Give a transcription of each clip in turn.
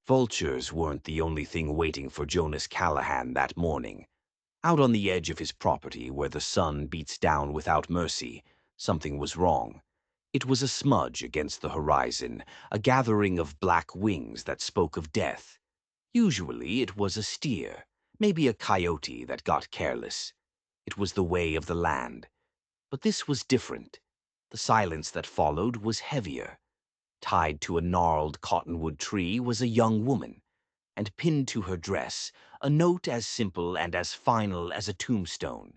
Vultures weren't the only thing waiting for Jonas Callahan that morning. Out on the edge of his property, where the sun beats down without mercy, something was wrong. It was a smudge against the horizon, a gathering of black wings that spoke of death. Usually it was a steer, maybe a coyote that got careless. It was the way of the land. But this was different. The silence that followed was heavier. Tied to a gnarled cottonwood tree was a young woman, and pinned to her dress a note as simple and as final as a tombstone.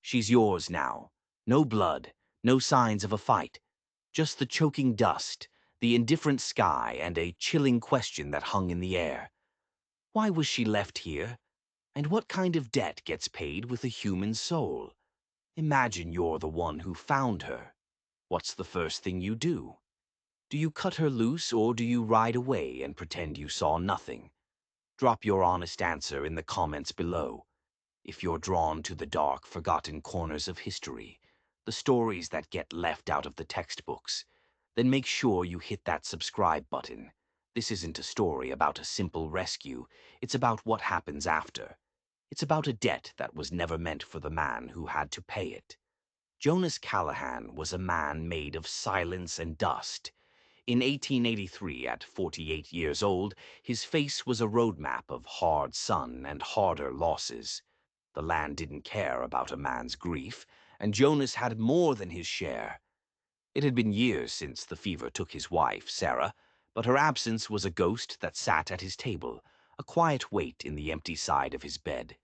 She's yours now. No blood, no signs of a fight. Just the choking dust, the indifferent sky, and a chilling question that hung in the air. Why was she left here? And what kind of debt gets paid with a human soul? Imagine you're the one who found her. What's the first thing you do? Do you cut her loose, or do you ride away and pretend you saw nothing? Drop your honest answer in the comments below. If you're drawn to the dark, forgotten corners of history, the stories that get left out of the textbooks, then make sure you hit that subscribe button. This isn't a story about a simple rescue. It's about what happens after. It's about a debt that was never meant for the man who had to pay it. Jonas Callahan was a man made of silence and dust. In 1883, at 48 years old, his face was a roadmap of hard sun and harder losses. The land didn't care about a man's grief, and Jonas had more than his share. It had been years since the fever took his wife, Sarah, but her absence was a ghost that sat at his table, a quiet weight in the empty side of his bed.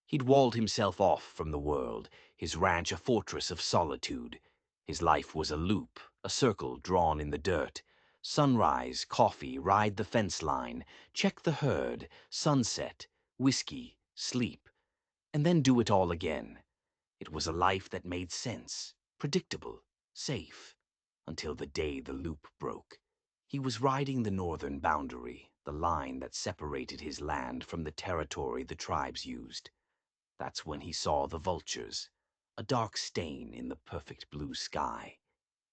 He'd walled himself off from the world, his ranch a fortress of solitude. His life was a loop, a circle drawn in the dirt. Sunrise, coffee, ride the fence line, check the herd, sunset, whiskey, sleep, and then do it all again. It was a life that made sense, predictable, safe, until the day the loop broke. He was riding the northern boundary, the line that separated his land from the territory the tribes used. That's when he saw the vultures, a dark stain in the perfect blue sky.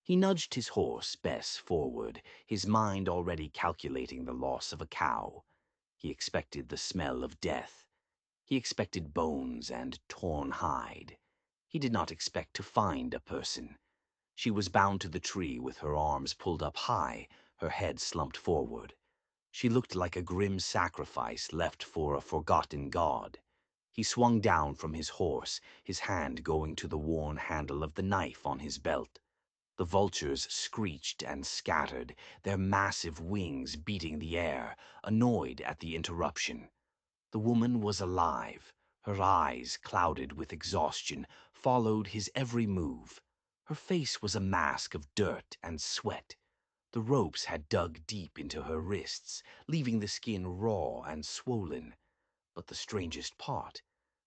He nudged his horse, Bess, forward, his mind already calculating the loss of a cow. He expected the smell of death. He expected bones and torn hide. He did not expect to find a person. She was bound to the tree with her arms pulled up high, her head slumped forward. She looked like a grim sacrifice left for a forgotten god. He swung down from his horse, his hand going to the worn handle of the knife on his belt. The vultures screeched and scattered, their massive wings beating the air, annoyed at the interruption. The woman was alive. Her eyes, clouded with exhaustion, followed his every move. Her face was a mask of dirt and sweat. The ropes had dug deep into her wrists, leaving the skin raw and swollen. But the strangest part,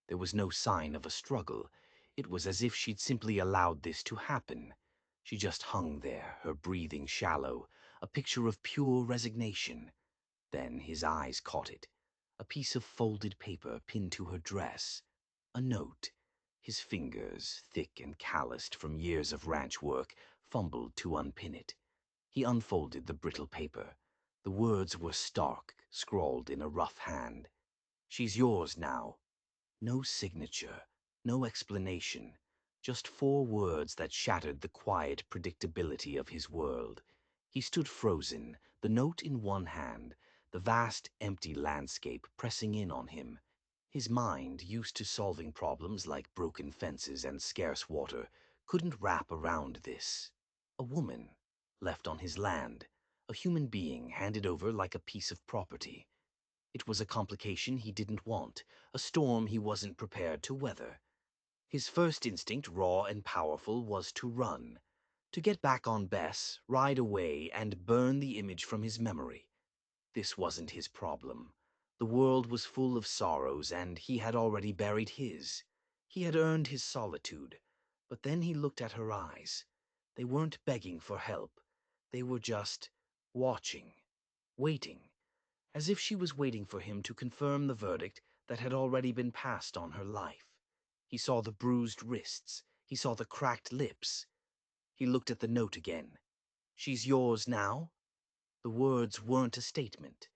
there was no sign of a struggle. It was as if she'd simply allowed this to happen. She just hung there, her breathing shallow, a picture of pure resignation. Then his eyes caught it. A piece of folded paper pinned to her dress. A note. His fingers, thick and calloused from years of ranch work, fumbled to unpin it. He unfolded the brittle paper. The words were stark, scrawled in a rough hand. She's yours now. No signature, no explanation, just 4 words that shattered the quiet predictability of his world. He stood frozen, the note in one hand, the vast empty landscape pressing in on him. His mind, used to solving problems like broken fences and scarce water, couldn't wrap around this. A woman, left on his land, a human being handed over like a piece of property. It was a complication he didn't want, a storm he wasn't prepared to weather. His first instinct, raw and powerful, was to run, to get back on Bess, ride away, and burn the image from his memory. This wasn't his problem. The world was full of sorrows, and he had already buried his. He had earned his solitude. But then he looked at her eyes. They weren't begging for help. They were just watching, waiting, as if she was waiting for him to confirm the verdict that had already been passed on her life. He saw the bruised wrists. He saw the cracked lips. He looked at the note again. She's yours now? The words weren't a statement.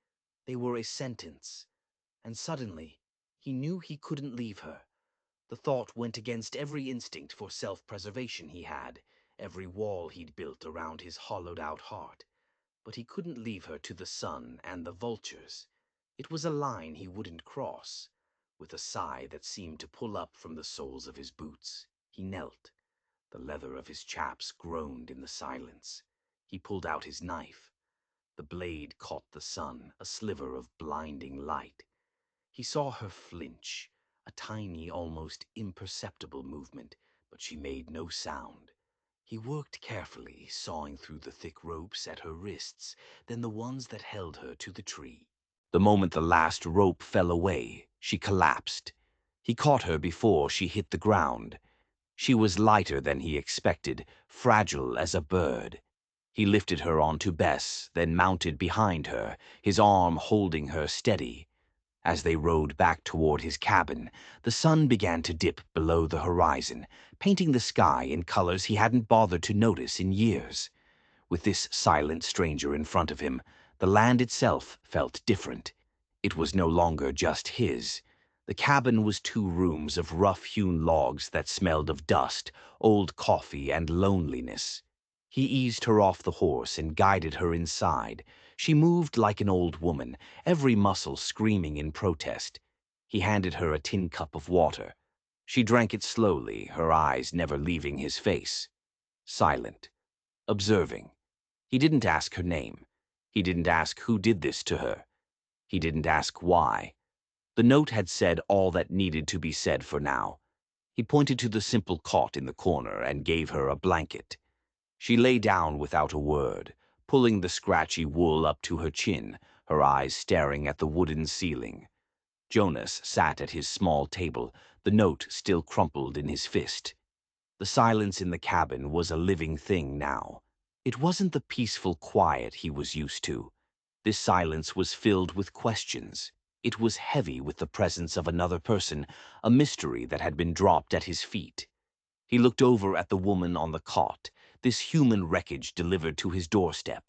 They were a sentence. And suddenly, he knew he couldn't leave her. The thought went against every instinct for self-preservation he had, every wall he'd built around his hollowed-out heart. But he couldn't leave her to the sun and the vultures. It was a line he wouldn't cross. With a sigh that seemed to pull up from the soles of his boots, he knelt. The leather of his chaps groaned in the silence. He pulled out his knife. The blade caught the sun, a sliver of blinding light. He saw her flinch, a tiny, almost imperceptible movement, but she made no sound. He worked carefully, sawing through the thick ropes at her wrists, then the ones that held her to the tree. The moment the last rope fell away, she collapsed. He caught her before she hit the ground. She was lighter than he expected, fragile as a bird. He lifted her onto Bess, then mounted behind her, his arm holding her steady. As they rode back toward his cabin, the sun began to dip below the horizon, painting the sky in colors he hadn't bothered to notice in years. With this silent stranger in front of him, the land itself felt different. It was no longer just his. The cabin was 2 rooms of rough-hewn logs that smelled of dust, old coffee, and loneliness. He eased her off the horse and guided her inside. She moved like an old woman, every muscle screaming in protest. He handed her a tin cup of water. She drank it slowly, her eyes never leaving his face. Silent, observing. He didn't ask her name. He didn't ask who did this to her. He didn't ask why. The note had said all that needed to be said for now. He pointed to the simple cot in the corner and gave her a blanket. She lay down without a word, pulling the scratchy wool up to her chin, her eyes staring at the wooden ceiling. Jonas sat at his small table, the note still crumpled in his fist. The silence in the cabin was a living thing now. It wasn't the peaceful quiet he was used to. This silence was filled with questions. It was heavy with the presence of another person, a mystery that had been dropped at his feet. He looked over at the woman on the cot, this human wreckage delivered to his doorstep.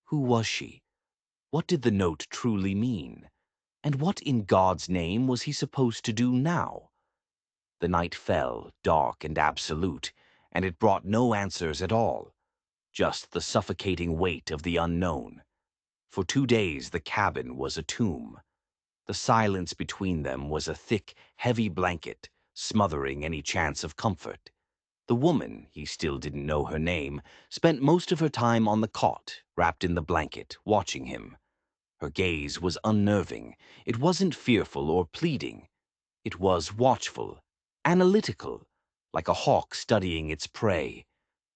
Who was she? What did the note truly mean? And what in God's name was he supposed to do now? The night fell, dark and absolute, and it brought no answers at all, just the suffocating weight of the unknown. For 2 days the cabin was a tomb. The silence between them was a thick, heavy blanket, smothering any chance of comfort. The woman, he still didn't know her name, spent most of her time on the cot, wrapped in the blanket, watching him. Her gaze was unnerving. It wasn't fearful or pleading. It was watchful, analytical, like a hawk studying its prey.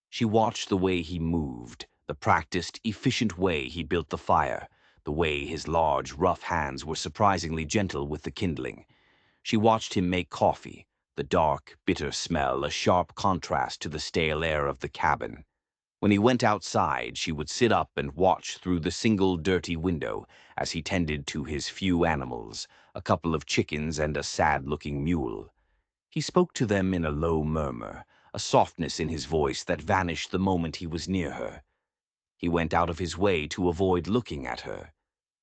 She watched the way he moved, the practiced, efficient way he built the fire, the way his large, rough hands were surprisingly gentle with the kindling. She watched him make coffee, the dark, bitter smell a sharp contrast to the stale air of the cabin. When he went outside, she would sit up and watch through the single dirty window as he tended to his few animals, a couple of chickens and a sad-looking mule. He spoke to them in a low murmur, a softness in his voice that vanished the moment he was near her. He went out of his way to avoid looking at her.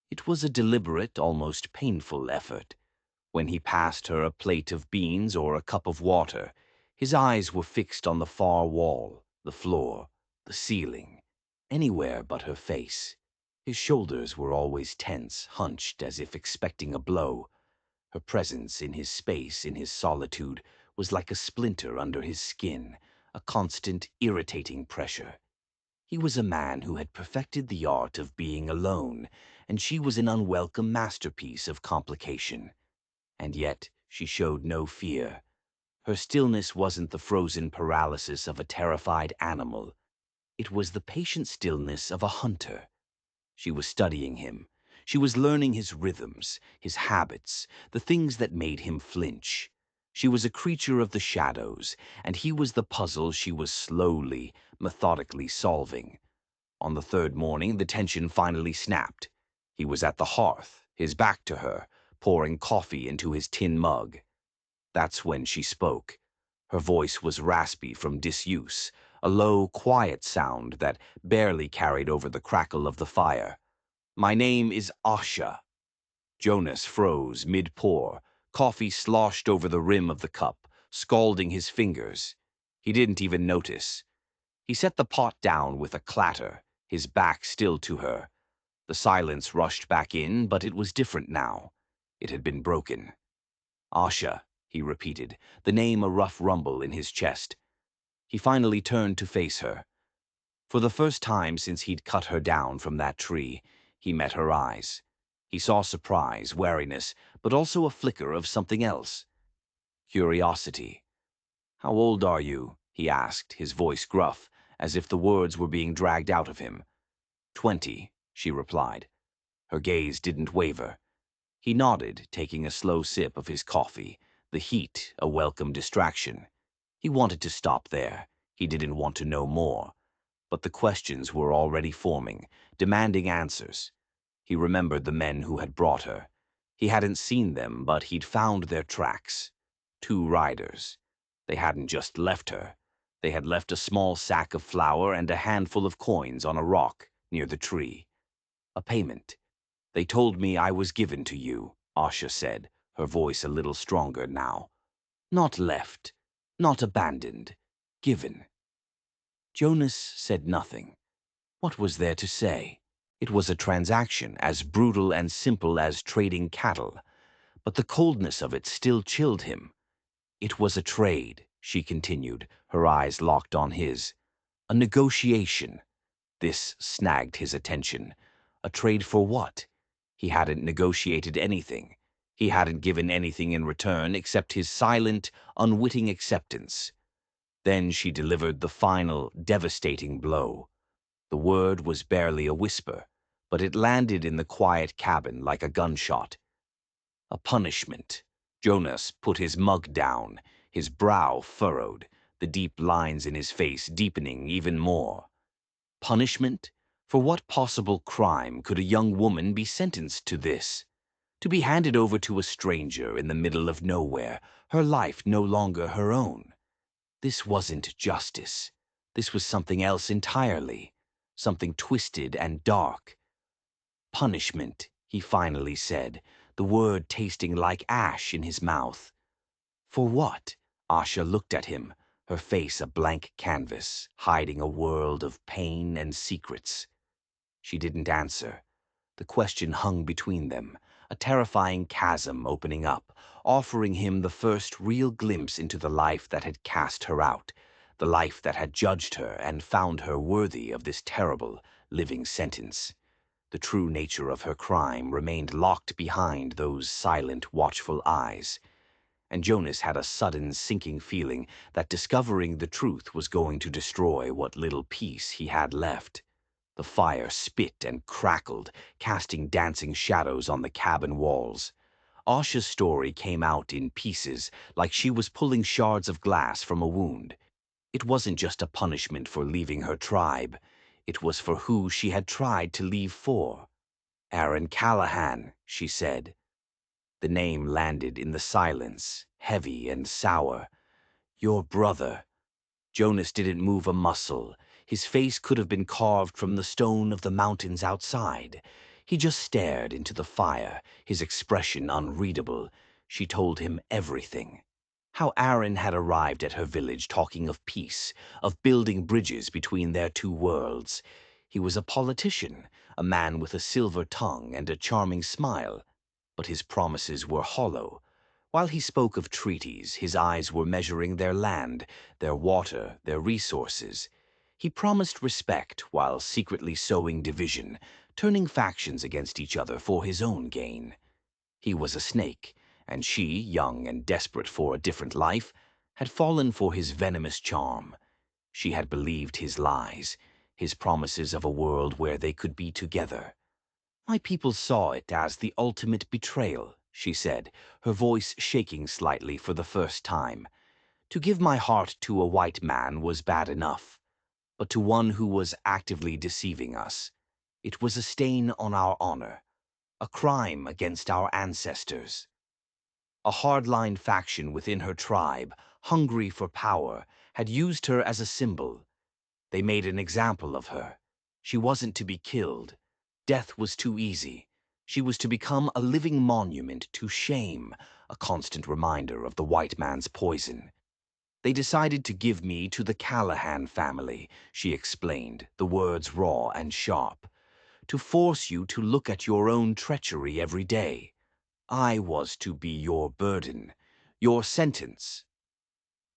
It was a deliberate, almost painful effort. When he passed her a plate of beans or a cup of water, his eyes were fixed on the far wall, the floor, the ceiling, anywhere but her face. His shoulders were always tense, hunched as if expecting a blow. Her presence in his space, in his solitude, was like a splinter under his skin, a constant, irritating pressure. He was a man who had perfected the art of being alone, and she was an unwelcome masterpiece of complication. And yet she showed no fear. Her stillness wasn't the frozen paralysis of a terrified animal. It was the patient stillness of a hunter. She was studying him. She was learning his rhythms, his habits, the things that made him flinch. She was a creature of the shadows, and he was the puzzle she was slowly, methodically solving. On the 3rd morning, the tension finally snapped. He was at the hearth, his back to her, pouring coffee into his tin mug. That's when she spoke. Her voice was raspy from disuse, a low, quiet sound that barely carried over the crackle of the fire. "My name is Asha." Jonas froze mid-pour. Coffee sloshed over the rim of the cup, scalding his fingers. He didn't even notice. He set the pot down with a clatter, his back still to her. The silence rushed back in, but it was different now. It had been broken. Asha, he repeated, the name a rough rumble in his chest. He finally turned to face her. For the first time since he'd cut her down from that tree, he met her eyes. He saw surprise, wariness, but also a flicker of something else. Curiosity. "How old are you?" he asked, his voice gruff, as if the words were being dragged out of him. 20, she replied. Her gaze didn't waver. He nodded, taking a slow sip of his coffee, the heat a welcome distraction. He wanted to stop there. He didn't want to know more. But the questions were already forming, demanding answers. He remembered the men who had brought her. He hadn't seen them, but he'd found their tracks. 2 riders. They hadn't just left her. They had left a small sack of flour and a handful of coins on a rock near the tree. A payment. "They told me I was given to you," Asha said, her voice a little stronger now. "Not left. Not abandoned. Given." Jonas said nothing. What was there to say? It was a transaction as brutal and simple as trading cattle, but the coldness of it still chilled him. "It was a trade," she continued, her eyes locked on his. "A negotiation." This snagged his attention. A trade for what? He hadn't negotiated anything. He hadn't given anything in return except his silent, unwitting acceptance. Then she delivered the final, devastating blow. The word was barely a whisper, but it landed in the quiet cabin like a gunshot. A punishment. Jonas put his mug down, his brow furrowed, the deep lines in his face deepening even more. Punishment? For what possible crime could a young woman be sentenced to this? To be handed over to a stranger in the middle of nowhere, her life no longer her own. This wasn't justice. This was something else entirely. Something twisted and dark. "Punishment," he finally said, the word tasting like ash in his mouth. "For what?" Asha looked at him, her face a blank canvas, hiding a world of pain and secrets. She didn't answer. The question hung between them, a terrifying chasm opening up, offering him the first real glimpse into the life that had cast her out, the life that had judged her and found her worthy of this terrible, living sentence. The true nature of her crime remained locked behind those silent, watchful eyes. And Jonas had a sudden sinking feeling that discovering the truth was going to destroy what little peace he had left. The fire spit and crackled, casting dancing shadows on the cabin walls. Asha's story came out in pieces, like she was pulling shards of glass from a wound. It wasn't just a punishment for leaving her tribe. It was for who she had tried to leave for. "Aaron Callahan," she said. The name landed in the silence, heavy and sour. "Your brother." Jonas didn't move a muscle. His face could have been carved from the stone of the mountains outside. He just stared into the fire, his expression unreadable. She told him everything. How Aaron had arrived at her village talking of peace, of building bridges between their 2 worlds. He was a politician, a man with a silver tongue and a charming smile. But his promises were hollow. While he spoke of treaties, his eyes were measuring their land, their water, their resources. He promised respect while secretly sowing division, turning factions against each other for his own gain. He was a snake, and she, young and desperate for a different life, had fallen for his venomous charm. She had believed his lies, his promises of a world where they could be together. "My people saw it as the ultimate betrayal," she said, her voice shaking slightly for the first time. "To give my heart to a white man was bad enough, but to one who was actively deceiving us, it was a stain on our honor, a crime against our ancestors." A hardline faction within her tribe, hungry for power, had used her as a symbol. They made an example of her. She wasn't to be killed. Death was too easy. She was to become a living monument to shame, a constant reminder of the white man's poison. They decided to give me to the Callahan family, she explained, the words raw and sharp, to force you to look at your own treachery every day. I was to be your burden, your sentence.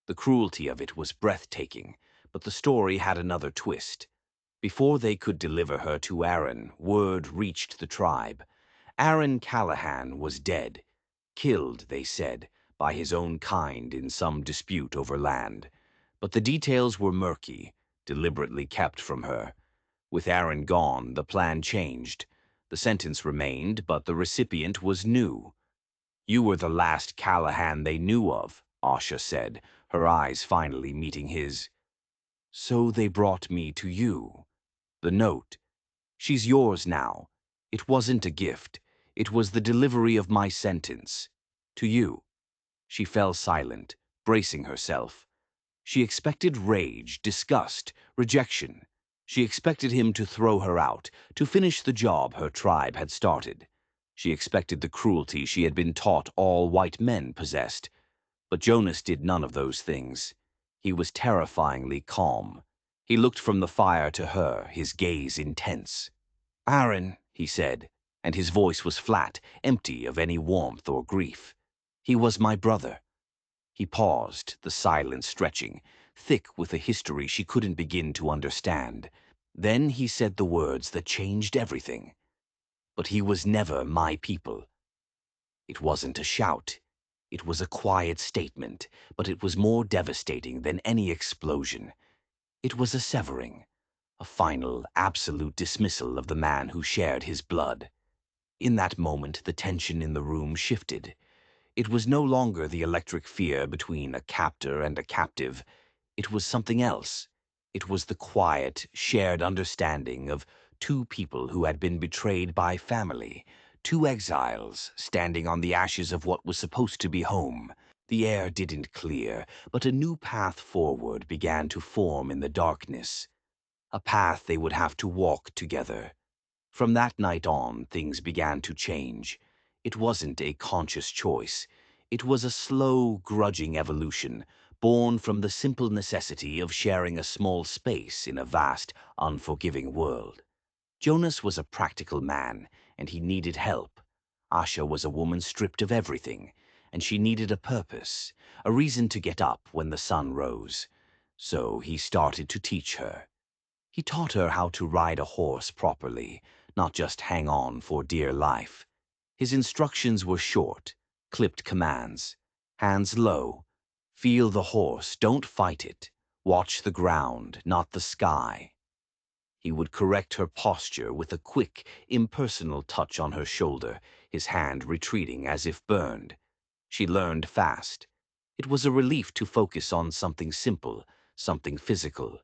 The cruelty of it was breathtaking, but the story had another twist. Before they could deliver her to Aaron, word reached the tribe. Aaron Callahan was dead, killed, they said, by his own kind in some dispute over land. But the details were murky, deliberately kept from her. With Aaron gone, the plan changed. The sentence remained, but the recipient was new. You were the last Callahan they knew of, Asha said, her eyes finally meeting his. So they brought me to you. The note. She's yours now. It wasn't a gift. It was the delivery of my sentence. To you. She fell silent, bracing herself. She expected rage, disgust, rejection. She expected him to throw her out, to finish the job her tribe had started. She expected the cruelty she had been taught all white men possessed. But Jonas did none of those things. He was terrifyingly calm. He looked from the fire to her, his gaze intense. Aaron, he said, and his voice was flat, empty of any warmth or grief. He was my brother. He paused, the silence stretching, thick with a history she couldn't begin to understand. Then he said the words that changed everything. But he was never my people. It wasn't a shout. It was a quiet statement, but it was more devastating than any explosion. It was a severing, a final, absolute dismissal of the man who shared his blood. In that moment, the tension in the room shifted. It was no longer the electric fear between a captor and a captive. It was something else. It was the quiet, shared understanding of two people who had been betrayed by family, two exiles standing on the ashes of what was supposed to be home. The air didn't clear, but a new path forward began to form in the darkness. A path they would have to walk together. From that night on, things began to change. It wasn't a conscious choice. It was a slow, grudging evolution, born from the simple necessity of sharing a small space in a vast, unforgiving world. Jonas was a practical man, and he needed help. Asha was a woman stripped of everything, and she needed a purpose, a reason to get up when the sun rose. So he started to teach her. He taught her how to ride a horse properly, not just hang on for dear life. His instructions were short, clipped commands. Hands low. Feel the horse, don't fight it. Watch the ground, not the sky. He would correct her posture with a quick, impersonal touch on her shoulder, his hand retreating as if burned. She learned fast. It was a relief to focus on something simple, something physical,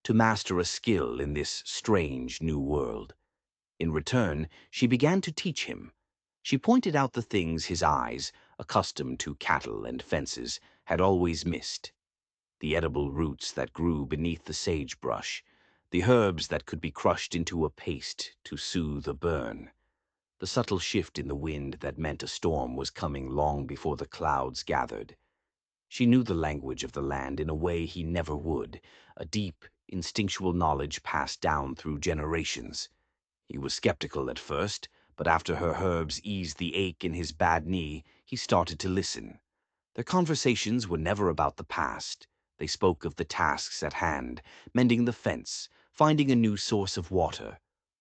to master a skill in this strange new world. In return, she began to teach him. She pointed out the things his eyes, accustomed to cattle and fences, had always missed. The edible roots that grew beneath the sagebrush, the herbs that could be crushed into a paste to soothe a burn, the subtle shift in the wind that meant a storm was coming long before the clouds gathered. She knew the language of the land in a way he never would, a deep, instinctual knowledge passed down through generations. He was skeptical at first, but after her herbs eased the ache in his bad knee, he started to listen. Their conversations were never about the past. They spoke of the tasks at hand, mending the fence, finding a new source of water,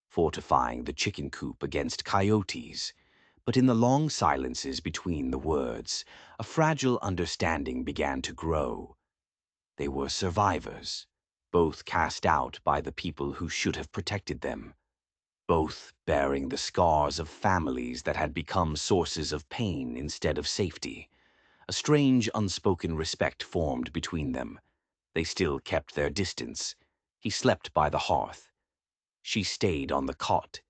fortifying the chicken coop against coyotes. But in the long silences between the words, a fragile understanding began to grow. They were survivors, both cast out by the people who should have protected them, both bearing the scars of families that had become sources of pain instead of safety. A strange, unspoken respect formed between them. They still kept their distance. He slept by the hearth. She stayed on the cot.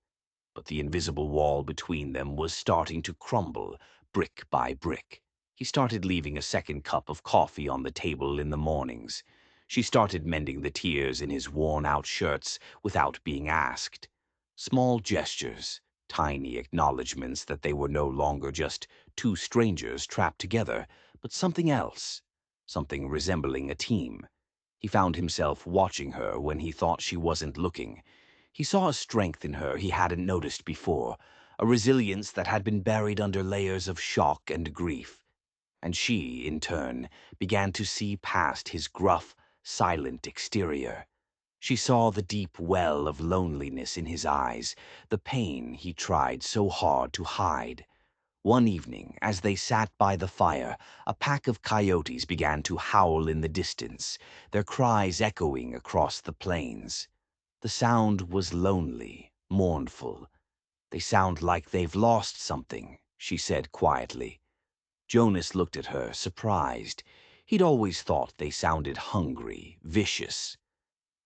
But the invisible wall between them was starting to crumble, brick by brick. He started leaving a second cup of coffee on the table in the mornings. She started mending the tears in his worn-out shirts without being asked. Small gestures, tiny acknowledgments that they were no longer just two strangers trapped together, but something else, something resembling a team. He found himself watching her when he thought she wasn't looking. He saw a strength in her he hadn't noticed before, a resilience that had been buried under layers of shock and grief. And she, in turn, began to see past his gruff, silent exterior. She saw the deep well of loneliness in his eyes, the pain he tried so hard to hide. One evening, as they sat by the fire, a pack of coyotes began to howl in the distance, their cries echoing across the plains. The sound was lonely, mournful. "They sound like they've lost something," she said quietly. Jonas looked at her, surprised. He'd always thought they sounded hungry, vicious.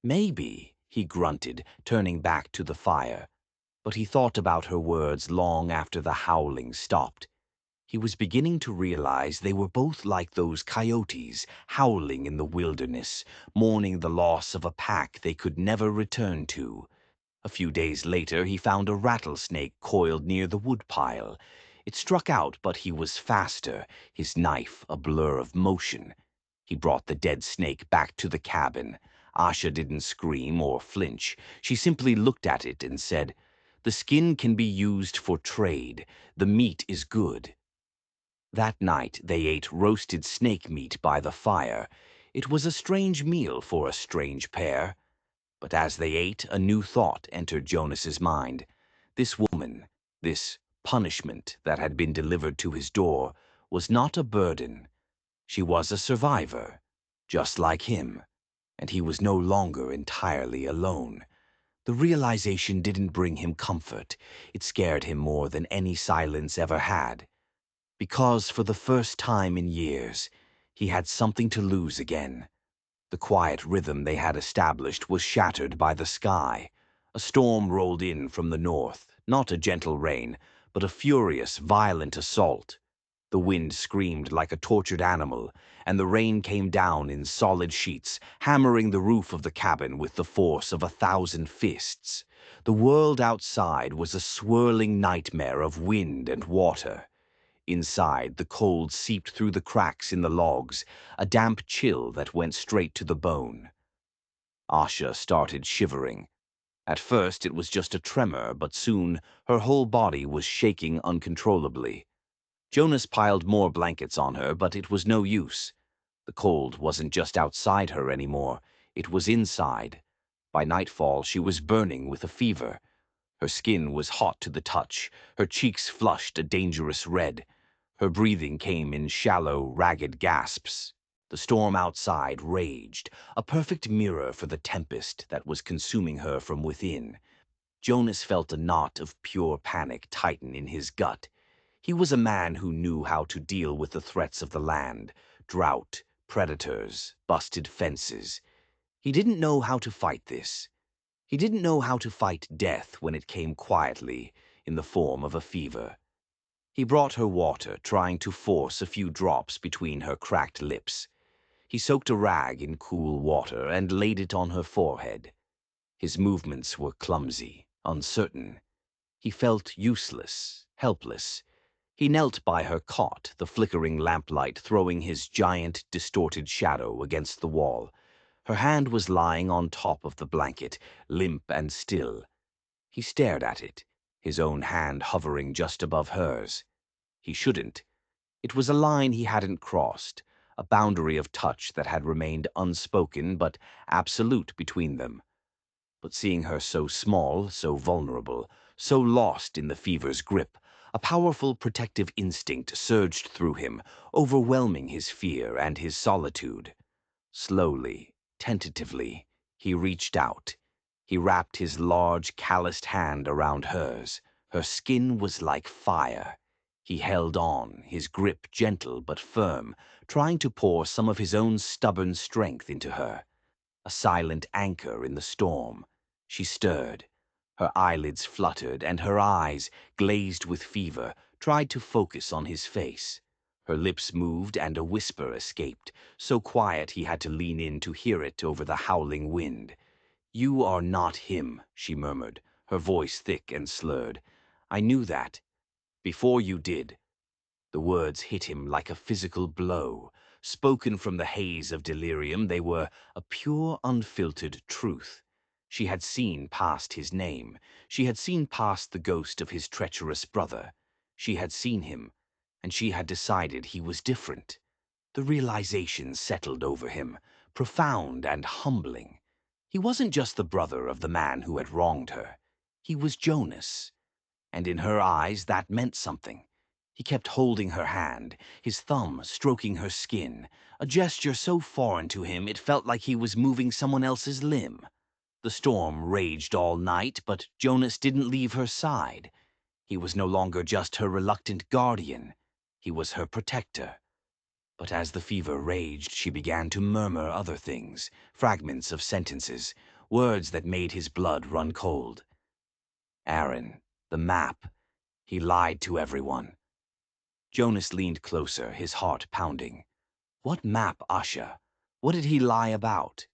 "Maybe," he grunted, turning back to the fire. But he thought about her words long after the howling stopped. He was beginning to realize they were both like those coyotes, howling in the wilderness, mourning the loss of a pack they could never return to. A few days later, he found a rattlesnake coiled near the woodpile. It struck out, but he was faster, his knife a blur of motion. He brought the dead snake back to the cabin. Asha didn't scream or flinch. She simply looked at it and said, "The skin can be used for trade. The meat is good." That night they ate roasted snake meat by the fire. It was a strange meal for a strange pair. But as they ate, a new thought entered Jonas's mind. This woman, this punishment that had been delivered to his door, was not a burden. She was a survivor, just like him, and he was no longer entirely alone. The realization didn't bring him comfort. It scared him more than any silence ever had. Because for the first time in years, he had something to lose again. The quiet rhythm they had established was shattered by the sky. A storm rolled in from the north, not a gentle rain, but a furious, violent assault. The wind screamed like a tortured animal, and the rain came down in solid sheets, hammering the roof of the cabin with the force of 1,000 fists. The world outside was a swirling nightmare of wind and water. Inside, the cold seeped through the cracks in the logs, a damp chill that went straight to the bone. Asha started shivering. At first it was just a tremor, but soon her whole body was shaking uncontrollably. Jonas piled more blankets on her, but it was no use. The cold wasn't just outside her anymore, it was inside. By nightfall she was burning with a fever. Her skin was hot to the touch, her cheeks flushed a dangerous red. Her breathing came in shallow, ragged gasps. The storm outside raged, a perfect mirror for the tempest that was consuming her from within. Jonas felt a knot of pure panic tighten in his gut. He was a man who knew how to deal with the threats of the land: drought, predators, busted fences. He didn't know how to fight this. He didn't know how to fight death when it came quietly, in the form of a fever. He brought her water, trying to force a few drops between her cracked lips. He soaked a rag in cool water and laid it on her forehead. His movements were clumsy, uncertain. He felt useless, helpless. He knelt by her cot, the flickering lamplight throwing his giant, distorted shadow against the wall. Her hand was lying on top of the blanket, limp and still. He stared at it, his own hand hovering just above hers. He shouldn't. It was a line he hadn't crossed, a boundary of touch that had remained unspoken but absolute between them. But seeing her so small, so vulnerable, so lost in the fever's grip, a powerful protective instinct surged through him, overwhelming his fear and his solitude. Slowly, tentatively, he reached out. He wrapped his large, calloused hand around hers. Her skin was like fire. He held on, his grip gentle but firm, trying to pour some of his own stubborn strength into her. A silent anchor in the storm. She stirred. Her eyelids fluttered, and her eyes, glazed with fever, tried to focus on his face. Her lips moved, and a whisper escaped, so quiet he had to lean in to hear it over the howling wind. "You are not him," she murmured, her voice thick and slurred. I knew that. Before you did. The words hit him like a physical blow. Spoken from the haze of delirium, they were a pure, unfiltered truth. She had seen past his name. She had seen past the ghost of his treacherous brother. She had seen him, and she had decided he was different. The realization settled over him, profound and humbling. He wasn't just the brother of the man who had wronged her. He was Jonas. And in her eyes that meant something. He kept holding her hand, his thumb stroking her skin, a gesture so foreign to him it felt like he was moving someone else's limb. The storm raged all night, but Jonas didn't leave her side. He was no longer just her reluctant guardian. He was her protector. But as the fever raged, she began to murmur other things, fragments of sentences, words that made his blood run cold. Aaron, the map. He lied to everyone. Jonas leaned closer, his heart pounding. What map, Asha? What did he lie about?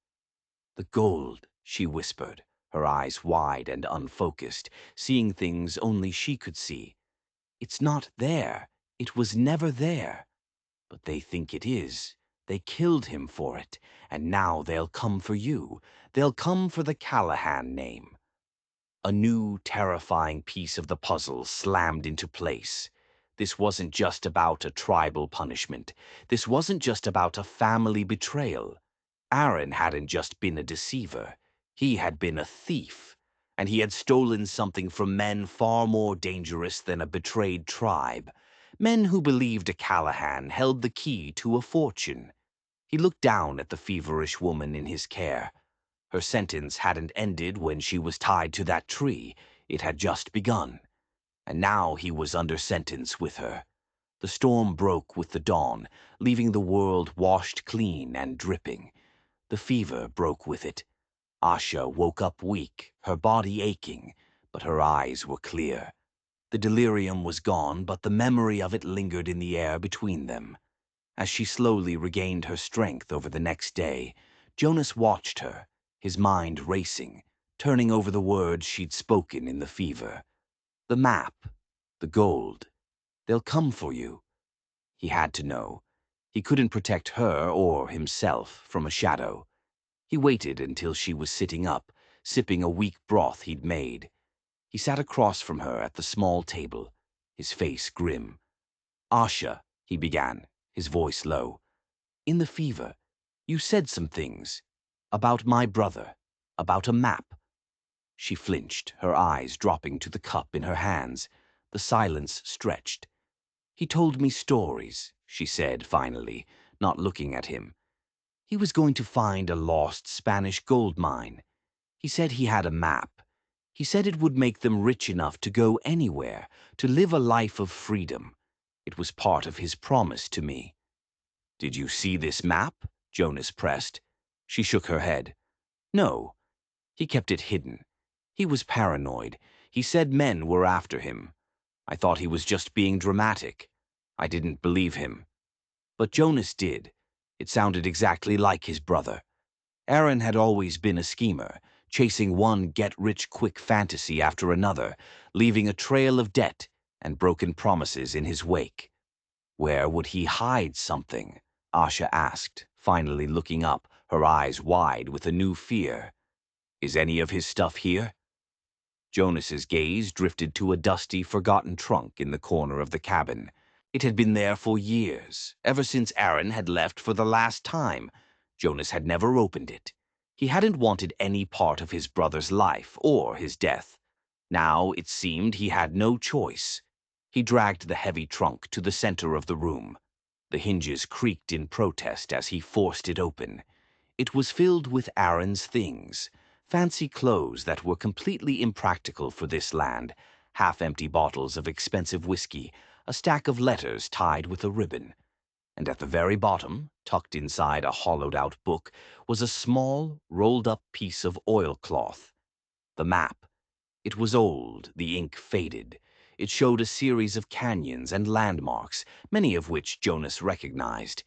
The gold, she whispered, her eyes wide and unfocused, seeing things only she could see. It's not there. It was never there. But they think it is. They killed him for it, and now they'll come for you. They'll come for the Callahan name. A new, terrifying piece of the puzzle slammed into place. This wasn't just about a tribal punishment. This wasn't just about a family betrayal. Aaron hadn't just been a deceiver. He had been a thief. And he had stolen something from men far more dangerous than a betrayed tribe. Men who believed a Callahan held the key to a fortune. He looked down at the feverish woman in his care. Her sentence hadn't ended when she was tied to that tree. It had just begun. And now he was under sentence with her. The storm broke with the dawn, leaving the world washed clean and dripping. The fever broke with it. Asha woke up weak, her body aching, but her eyes were clear. The delirium was gone, but the memory of it lingered in the air between them. As she slowly regained her strength over the next day, Jonas watched her, his mind racing, turning over the words she'd spoken in the fever. The map, the gold, they'll come for you. He had to know. He couldn't protect her or himself from a shadow. He waited until she was sitting up, sipping a weak broth he'd made. He sat across from her at the small table, his face grim. Asha, he began, his voice low. In the fever, you said some things. About my brother. About a map. She flinched, her eyes dropping to the cup in her hands. The silence stretched. He told me stories, she said finally, not looking at him. He was going to find a lost Spanish gold mine. He said he had a map. He said it would make them rich enough to go anywhere, to live a life of freedom. It was part of his promise to me. Did you see this map? Jonas pressed. She shook her head. No. He kept it hidden. He was paranoid. He said men were after him. I thought he was just being dramatic. I didn't believe him. But Jonas did. It sounded exactly like his brother. Aaron had always been a schemer, chasing one get-rich-quick fantasy after another, leaving a trail of debt and broken promises in his wake. Where would he hide something? Asha asked, finally looking up, her eyes wide with a new fear. Is any of his stuff here? Jonas's gaze drifted to a dusty, forgotten trunk in the corner of the cabin. It had been there for years, ever since Aaron had left for the last time. Jonas had never opened it. He hadn't wanted any part of his brother's life or his death. Now, it seemed, he had no choice. He dragged the heavy trunk to the center of the room. The hinges creaked in protest as he forced it open. It was filled with Aaron's things, fancy clothes that were completely impractical for this land, half-empty bottles of expensive whiskey, a stack of letters tied with a ribbon. And at the very bottom, tucked inside a hollowed-out book, was a small, rolled-up piece of oilcloth. The map. It was old, the ink faded. It showed a series of canyons and landmarks, many of which Jonas recognized.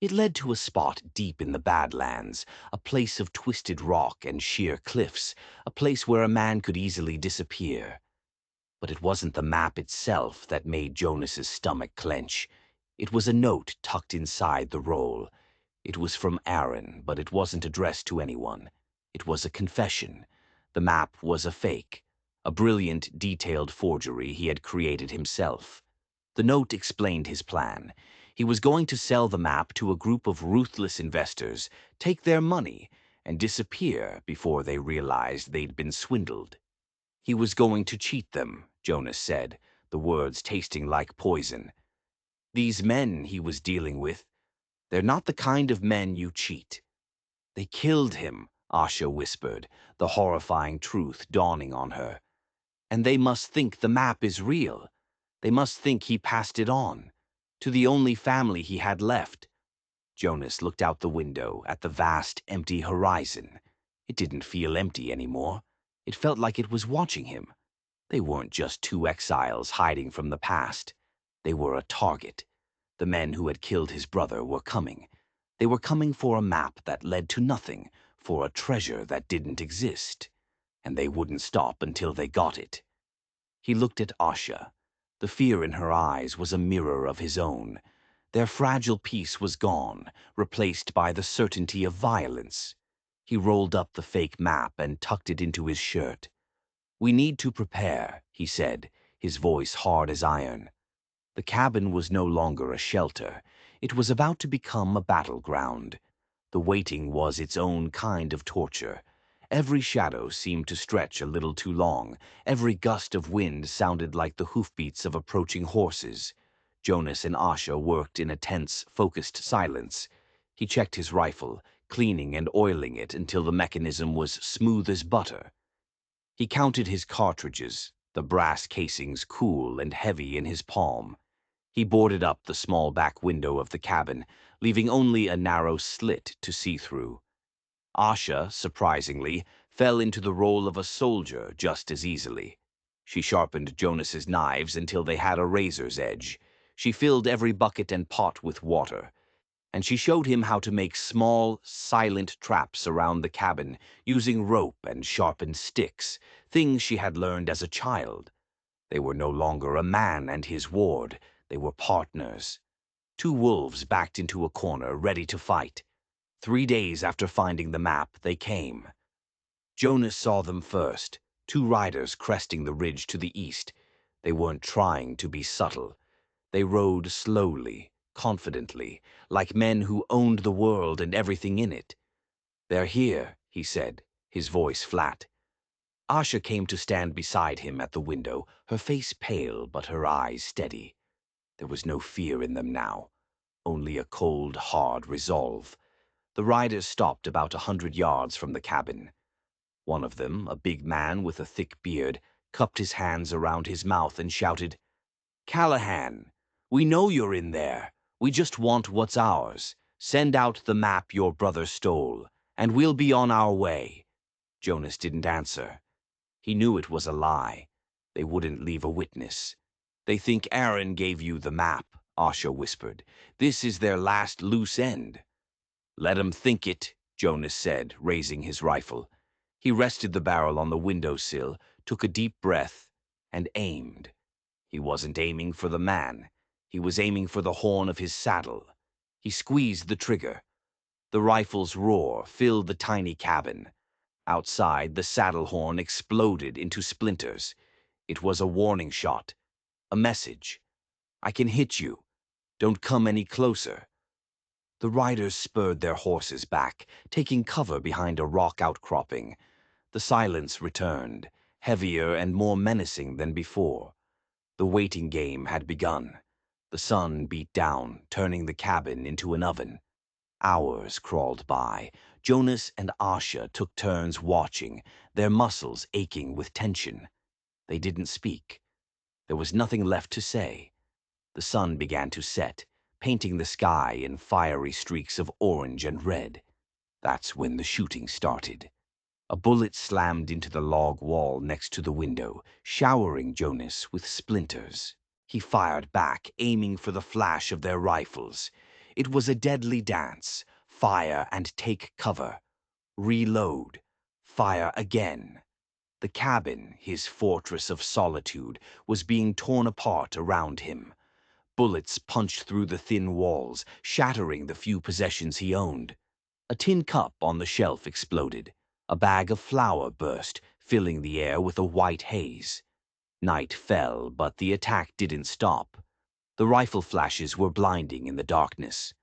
It led to a spot deep in the Badlands, a place of twisted rock and sheer cliffs, a place where a man could easily disappear. But it wasn't the map itself that made Jonas's stomach clench. It was a note tucked inside the roll. It was from Aaron, but it wasn't addressed to anyone. It was a confession. The map was a fake, a brilliant, detailed forgery he had created himself. The note explained his plan. He was going to sell the map to a group of ruthless investors, take their money, and disappear before they realized they'd been swindled. He was going to cheat them, Jonas said, the words tasting like poison. These men he was dealing with, they're not the kind of men you cheat. They killed him, Asha whispered, the horrifying truth dawning on her. And they must think the map is real. They must think he passed it on, to the only family he had left. Jonas looked out the window at the vast, empty horizon. It didn't feel empty anymore. It felt like it was watching him. They weren't just two exiles hiding from the past. They were a target. The men who had killed his brother were coming. They were coming for a map that led to nothing, for a treasure that didn't exist. And they wouldn't stop until they got it. He looked at Asha. The fear in her eyes was a mirror of his own. Their fragile peace was gone, replaced by the certainty of violence. He rolled up the fake map and tucked it into his shirt. "We need to prepare," he said, his voice hard as iron. The cabin was no longer a shelter. It was about to become a battleground. The waiting was its own kind of torture. Every shadow seemed to stretch a little too long. Every gust of wind sounded like the hoofbeats of approaching horses. Jonas and Asha worked in a tense, focused silence. He checked his rifle, cleaning and oiling it until the mechanism was smooth as butter. He counted his cartridges, the brass casings cool and heavy in his palm. He boarded up the small back window of the cabin, leaving only a narrow slit to see through. Asha, surprisingly, fell into the role of a soldier just as easily. She sharpened Jonas's knives until they had a razor's edge. She filled every bucket and pot with water. And she showed him how to make small, silent traps around the cabin, using rope and sharpened sticks, things she had learned as a child. They were no longer a man and his ward. They were partners. Two wolves backed into a corner, ready to fight. 3 days after finding the map, they came. Jonas saw them first, two riders cresting the ridge to the east. They weren't trying to be subtle. They rode slowly, confidently, like men who owned the world and everything in it. "They're here," he said, his voice flat. Asha came to stand beside him at the window, her face pale but her eyes steady. There was no fear in them now, only a cold, hard resolve. The riders stopped about 100 yards from the cabin. One of them, a big man with a thick beard, cupped his hands around his mouth and shouted, "Callahan, we know you're in there. We just want what's ours. Send out the map your brother stole, and we'll be on our way." Jonas didn't answer. He knew it was a lie. They wouldn't leave a witness. "They think Aaron gave you the map," Asha whispered. "This is their last loose end." "Let 'em think it," Jonas said, raising his rifle. He rested the barrel on the windowsill, took a deep breath, and aimed. He wasn't aiming for the man. He was aiming for the horn of his saddle. He squeezed the trigger. The rifle's roar filled the tiny cabin. Outside, the saddle horn exploded into splinters. It was a warning shot, a message. "I can hit you. Don't come any closer." The riders spurred their horses back, taking cover behind a rock outcropping. The silence returned, heavier and more menacing than before. The waiting game had begun. The sun beat down, turning the cabin into an oven. Hours crawled by. Jonas and Asha took turns watching, their muscles aching with tension. They didn't speak. There was nothing left to say. The sun began to set, painting the sky in fiery streaks of orange and red. That's when the shooting started. A bullet slammed into the log wall next to the window, showering Jonas with splinters. He fired back, aiming for the flash of their rifles. It was a deadly dance. Fire and take cover. Reload. Fire again. The cabin, his fortress of solitude, was being torn apart around him. Bullets punched through the thin walls, shattering the few possessions he owned. A tin cup on the shelf exploded. A bag of flour burst, filling the air with a white haze. Night fell, but the attack didn't stop. The rifle flashes were blinding in the darkness.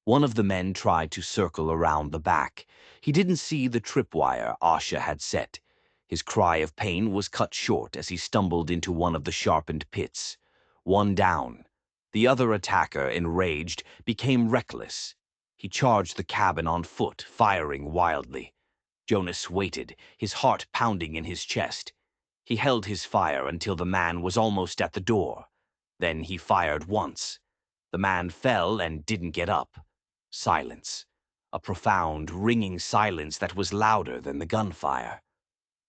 One of the men tried to circle around the back. He didn't see the tripwire Asha had set. His cry of pain was cut short as he stumbled into one of the sharpened pits. One down. The other attacker, enraged, became reckless. He charged the cabin on foot, firing wildly. Jonas waited, his heart pounding in his chest. He held his fire until the man was almost at the door. Then he fired once. The man fell and didn't get up. Silence. A profound, ringing silence that was louder than the gunfire.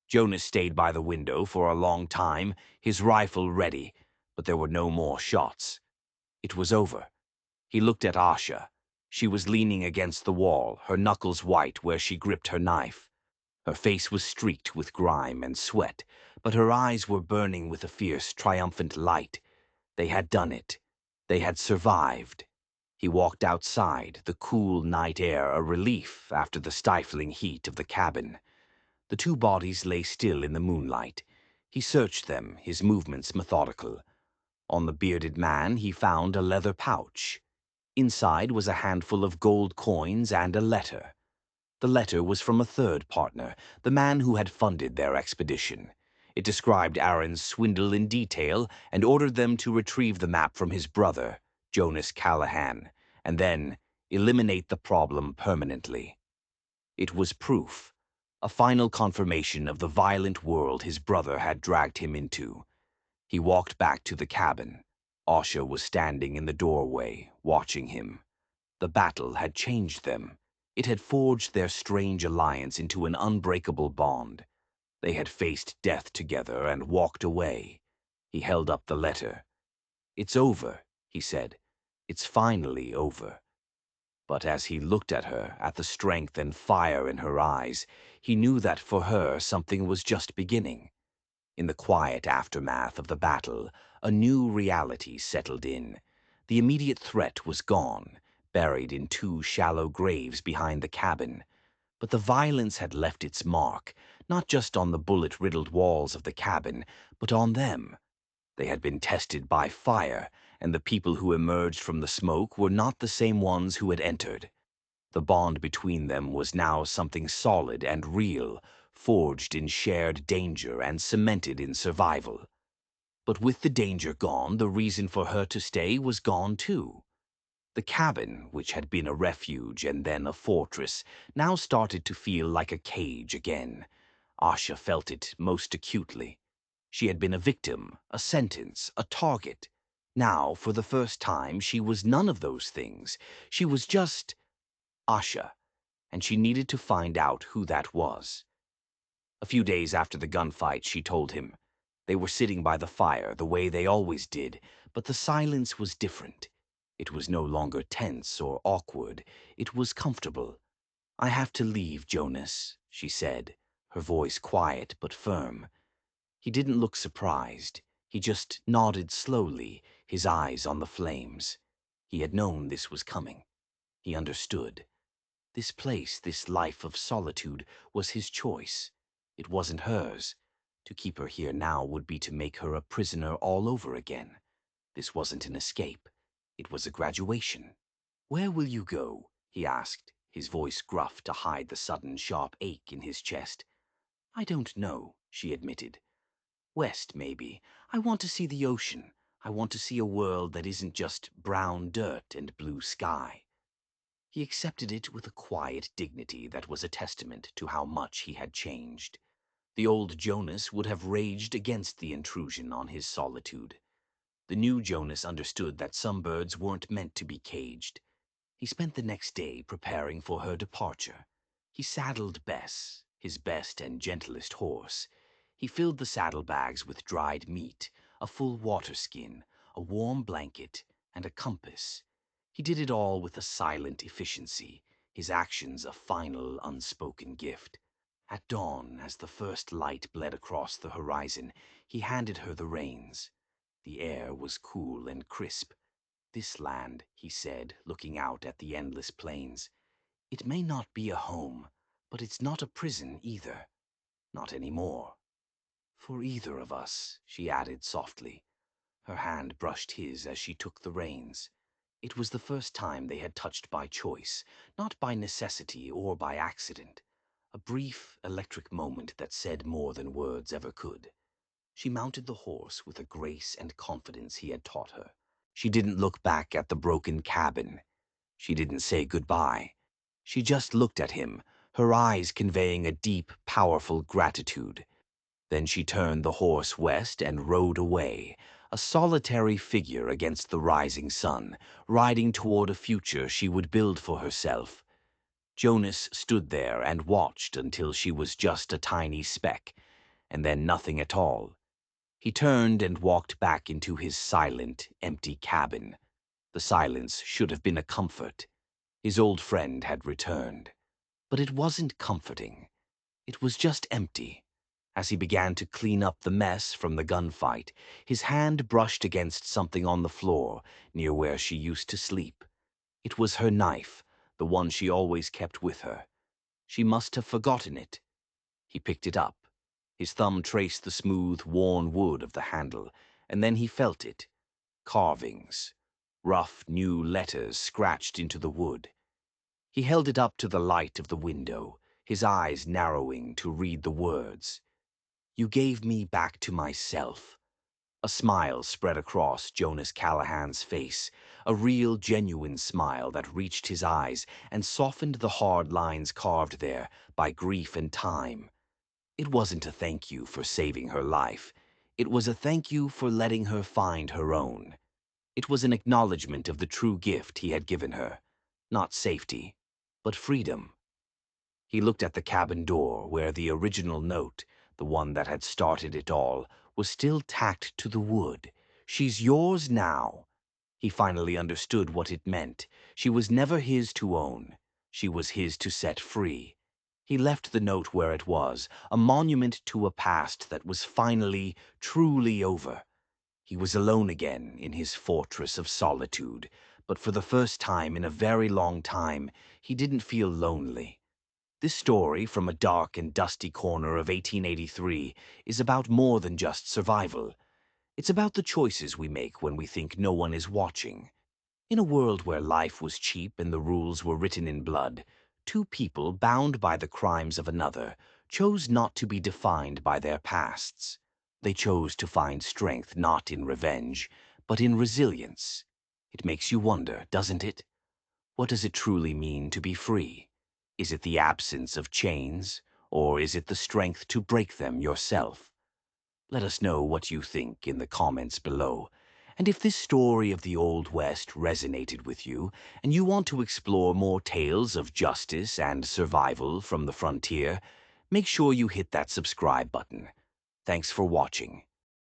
Jonas stayed by the window for a long time, his rifle ready, but there were no more shots. It was over. He looked at Asha. She was leaning against the wall, her knuckles white where she gripped her knife. Her face was streaked with grime and sweat, but her eyes were burning with a fierce, triumphant light. They had done it. They had survived. He walked outside, the cool night air a relief after the stifling heat of the cabin. The two bodies lay still in the moonlight. He searched them, his movements methodical. On the bearded man he found a leather pouch. Inside was a handful of gold coins and a letter. The letter was from a third partner, the man who had funded their expedition. It described Aaron's swindle in detail and ordered them to retrieve the map from his brother, Jonas Callahan, and then eliminate the problem permanently. It was proof, a final confirmation of the violent world his brother had dragged him into. He walked back to the cabin. Asha was standing in the doorway, watching him. The battle had changed them. It had forged their strange alliance into an unbreakable bond. They had faced death together and walked away. He held up the letter. "It's over," he said. "It's finally over." But as he looked at her, at the strength and fire in her eyes, he knew that for her something was just beginning. In the quiet aftermath of the battle, a new reality settled in. The immediate threat was gone, buried in two shallow graves behind the cabin. But the violence had left its mark, not just on the bullet-riddled walls of the cabin, but on them. They had been tested by fire, and the people who emerged from the smoke were not the same ones who had entered. The bond between them was now something solid and real, forged in shared danger and cemented in survival. But with the danger gone, the reason for her to stay was gone too. The cabin, which had been a refuge and then a fortress, now started to feel like a cage again. Asha felt it most acutely. She had been a victim, a sentence, a target. Now, for the first time, she was none of those things. She was just Asha, and she needed to find out who that was. A few days after the gunfight, she told him. They were sitting by the fire, the way they always did, but the silence was different. It was no longer tense or awkward. It was comfortable. "I have to leave, Jonas," she said, her voice quiet but firm. He didn't look surprised. He just nodded slowly, his eyes on the flames. He had known this was coming. He understood. This place, this life of solitude, was his choice. It wasn't hers. To keep her here now would be to make her a prisoner all over again. This wasn't an escape. It was a graduation. "Where will you go?" he asked, his voice gruff to hide the sudden sharp ache in his chest. "I don't know," she admitted. "West, maybe. I want to see the ocean. I want to see a world that isn't just brown dirt and blue sky." He accepted it with a quiet dignity that was a testament to how much he had changed. The old Jonas would have raged against the intrusion on his solitude. The new Jonas understood that some birds weren't meant to be caged. He spent the next day preparing for her departure. He saddled Bess, his best and gentlest horse. He filled the saddlebags with dried meat, a full water skin, a warm blanket, and a compass. He did it all with a silent efficiency, his actions a final, unspoken gift. At dawn, as the first light bled across the horizon, he handed her the reins. The air was cool and crisp. "This land," he said, looking out at the endless plains, "it may not be a home, but it's not a prison either. Not anymore. For either of us," she added softly. Her hand brushed his as she took the reins. It was the first time they had touched by choice, not by necessity or by accident. A brief, electric moment that said more than words ever could. She mounted the horse with a grace and confidence he had taught her. She didn't look back at the broken cabin. She didn't say goodbye. She just looked at him, her eyes conveying a deep, powerful gratitude. Then she turned the horse west and rode away, a solitary figure against the rising sun, riding toward a future she would build for herself. Jonas stood there and watched until she was just a tiny speck, and then nothing at all. He turned and walked back into his silent, empty cabin. The silence should have been a comfort. His old friend had returned. But it wasn't comforting. It was just empty. As he began to clean up the mess from the gunfight, his hand brushed against something on the floor near where she used to sleep. It was her knife, the one she always kept with her. She must have forgotten it. He picked it up. His thumb traced the smooth, worn wood of the handle, and then he felt it. Carvings. Rough, new letters scratched into the wood. He held it up to the light of the window, his eyes narrowing to read the words. "You gave me back to myself." A smile spread across Jonas Callahan's face, a real, genuine smile that reached his eyes and softened the hard lines carved there by grief and time. It wasn't a thank you for saving her life. It was a thank you for letting her find her own. It was an acknowledgement of the true gift he had given her. Not safety, but freedom. He looked at the cabin door where the original note, the one that had started it all, was still tacked to the wood. "She's yours now." He finally understood what it meant. She was never his to own. She was his to set free. He left the note where it was, a monument to a past that was finally, truly over. He was alone again in his fortress of solitude, but for the first time in a very long time, he didn't feel lonely. This story from a dark and dusty corner of 1883 is about more than just survival. It's about the choices we make when we think no one is watching. In a world where life was cheap and the rules were written in blood, two people bound by the crimes of another chose not to be defined by their pasts. They chose to find strength not in revenge, but in resilience. It makes you wonder, doesn't it? What does it truly mean to be free? Is it the absence of chains, or is it the strength to break them yourself? Let us know what you think in the comments below. And if this story of the Old West resonated with you, and you want to explore more tales of justice and survival from the frontier, make sure you hit that subscribe button. Thanks for watching.